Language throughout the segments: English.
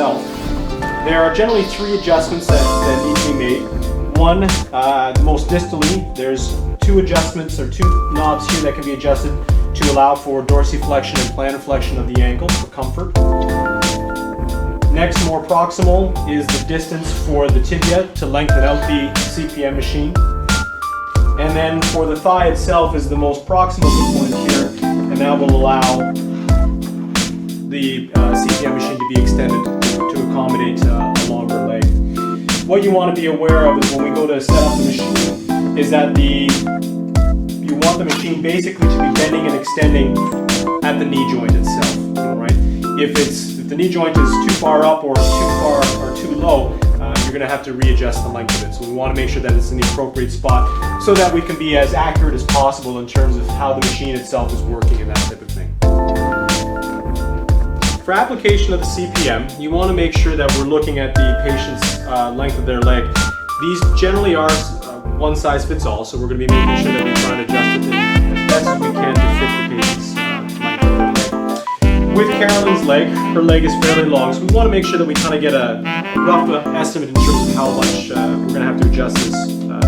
itself. There are generally 3 adjustments that need to be made. One, most distally, there's 2 adjustments or 2 knobs here that can be adjusted to allow for dorsiflexion and plantar flexion of the ankle for comfort. Next, more proximal, is the distance for the tibia to lengthen out the CPM machine. And then for the thigh itself is the most proximal component here, and that will allow the CPM machine to be extended to accommodate a longer leg. What you want to be aware of is when we go to set up the machine is that you want the machine basically to be bending and extending at the knee joint itself, right? If the knee joint is too far up or too far or too low, you're going to have to readjust the length of it. So we want to make sure that it's in the appropriate spot so that we can be as accurate as possible in terms of how the machine itself is working and that type of thing. For application of the CPM, you want to make sure that we're looking at the patient's length of their leg. These generally are one size fits all, so we're going to be making sure that we try to adjust it as best as we can to fit the patient's length of their leg. With Carolyn's leg, her leg is fairly long, so we want to make sure that we kind of get a rough estimate in terms of how much we're going to have to adjust this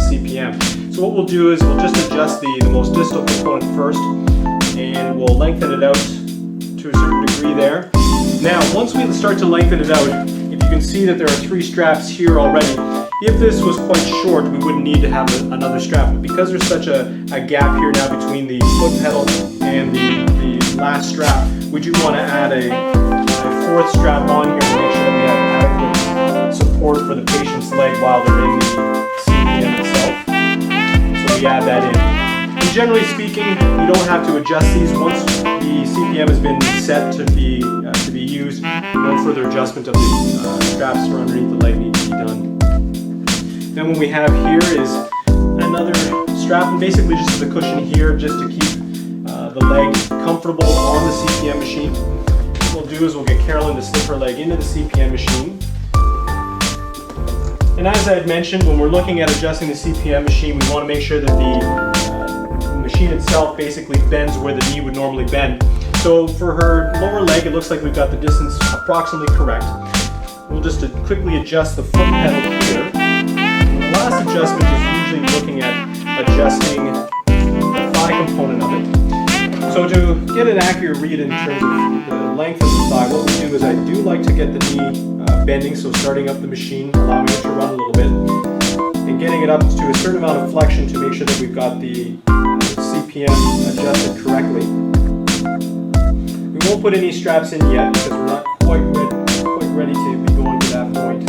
CPM. So what we'll do is we'll just adjust the most distal component first, and we'll lengthen it out to a certain degree there. Now, once we start to lengthen it out, if you can see that there are 3 straps here already, if this was quite short, we wouldn't need to have another strap. But because there's such a gap here now between the foot pedal and the last strap, we do want to add a 4th strap on here to make sure that we have adequate support for the patient's leg while they're in the CPM itself. So we add that in. And generally speaking, you don't have to adjust these. Once the CPM has been set to be used, no further adjustment of the straps for underneath the leg needs to be done. Then what we have here is another strap, and basically just a cushion here just to keep the leg comfortable on the CPM machine. What we'll do is we'll get Carolyn to slip her leg into the CPM machine. And as I had mentioned, when we're looking at adjusting the CPM machine, we want to make sure that the machine itself basically bends where the knee would normally bend. So for her lower leg, it looks like we've got the distance approximately correct. We'll just quickly adjust the foot pedal here. And the last adjustment is usually looking at adjusting the thigh component of it. So to get an accurate read in terms of the length of the thigh, what we do is I do like to get the knee bending, so starting up the machine, allowing it to run a little bit, and getting it up to a certain amount of flexion to make sure that we've got the CPM adjusted correctly. We won't put any straps in yet because we're not quite ready to be going to that point.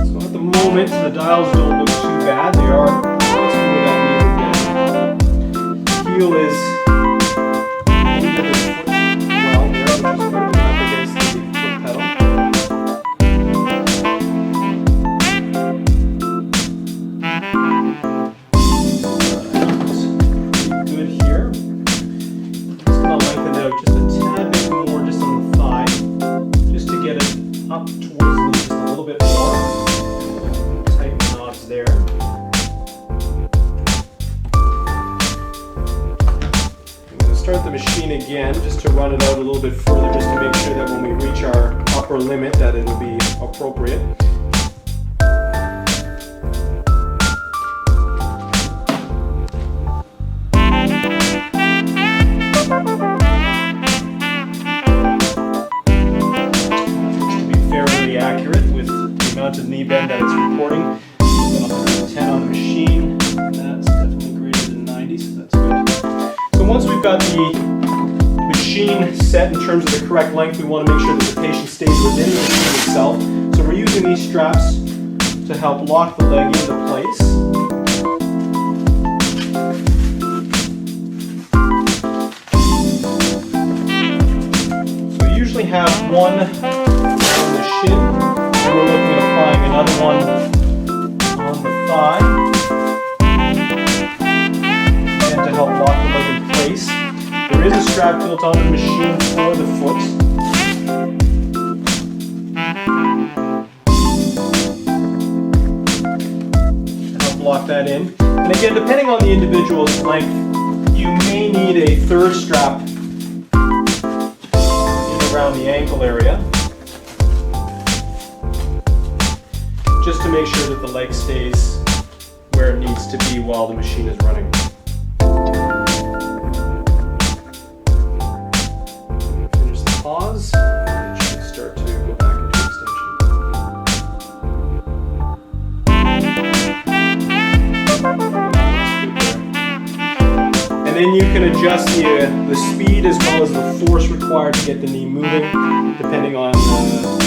So at the moment, the dials don't look too bad. They are where that knee would bend. The heel is into the foot well there, which is good. We're up against the foot pedal. Good here. Just going to lengthen it out just a tad bit more, just on the thigh, just to get it up towards the knee just a little bit more. Tighten the knobs there. I'm going to start the machine again just to run it out a little bit further, just to make sure that when we reach our upper limit that it will be appropriate. Accurate with the amount of knee bend that it's reporting. 110 on the machine. That's definitely greater than 90, so that's good. So once we've got the machine set in terms of the correct length, we want to make sure that the patient stays within the machine itself. So we're using these straps to help lock the leg into place. So we usually have one shin, and we're looking at applying another one on the thigh, and to help lock the leg in place. There is a strap built on the machine for the foot. To help lock that in. And again, depending on the individual's length, you may need a 3rd strap around the ankle area, just to make sure that the leg stays where it needs to be while the machine is running. Finish the pause, and it should start to go back into extension. And then you can adjust the speed as well as the force required to get the knee moving, depending on the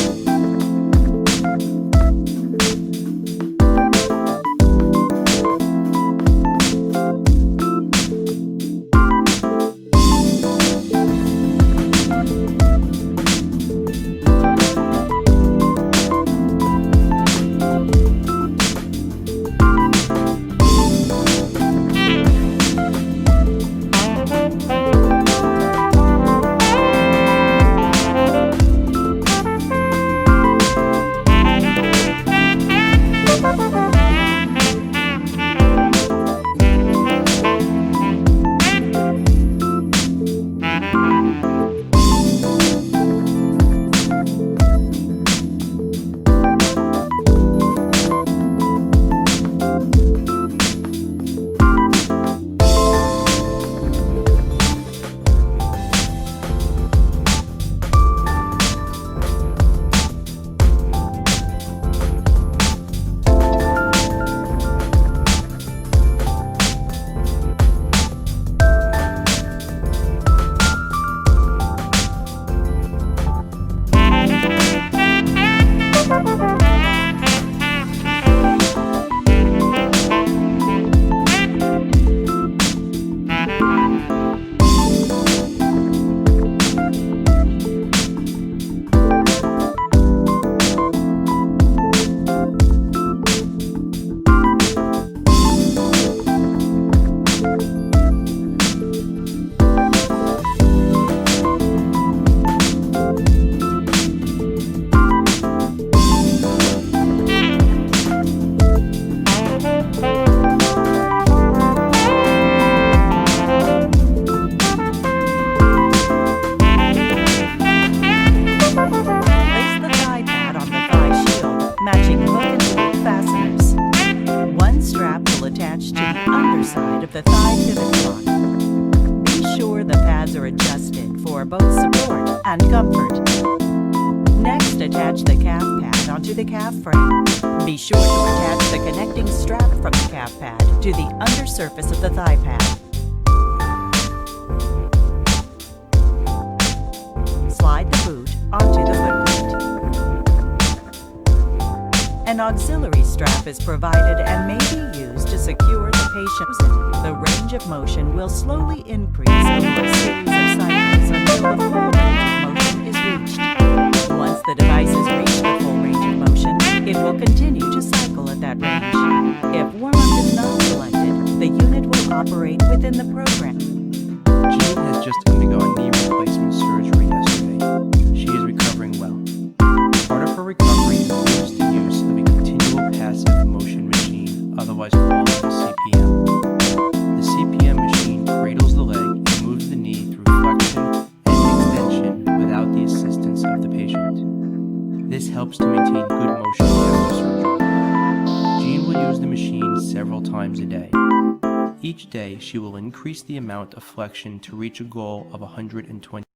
of the thigh pivot block. Be sure the pads are adjusted for both support and comfort. Next, attach the calf pad onto the calf frame. Be sure to attach the connecting strap from the calf pad to the undersurface of the thigh pad. Slide the boot onto the footplate. An auxiliary strap is provided and may be used to secure the patient. The range of motion will slowly increase over a series of cycles until the full range of motion is reached. Once the device has reached the full range of motion, it will continue to cycle at that range. If warm-up is not selected, the unit will operate within the program. Jean has just undergone knee replacement surgery yesterday. She is recovering well. Part of her recovery includes the use of a continual passive motion machine, otherwise called a CPM. The CPM machine cradles the leg and moves the knee through flexion and extension without the assistance of the patient. This helps to maintain good motion after surgery. Jean will use the machine several times a day. Each day, she will increase the amount of flexion to reach a goal of 120.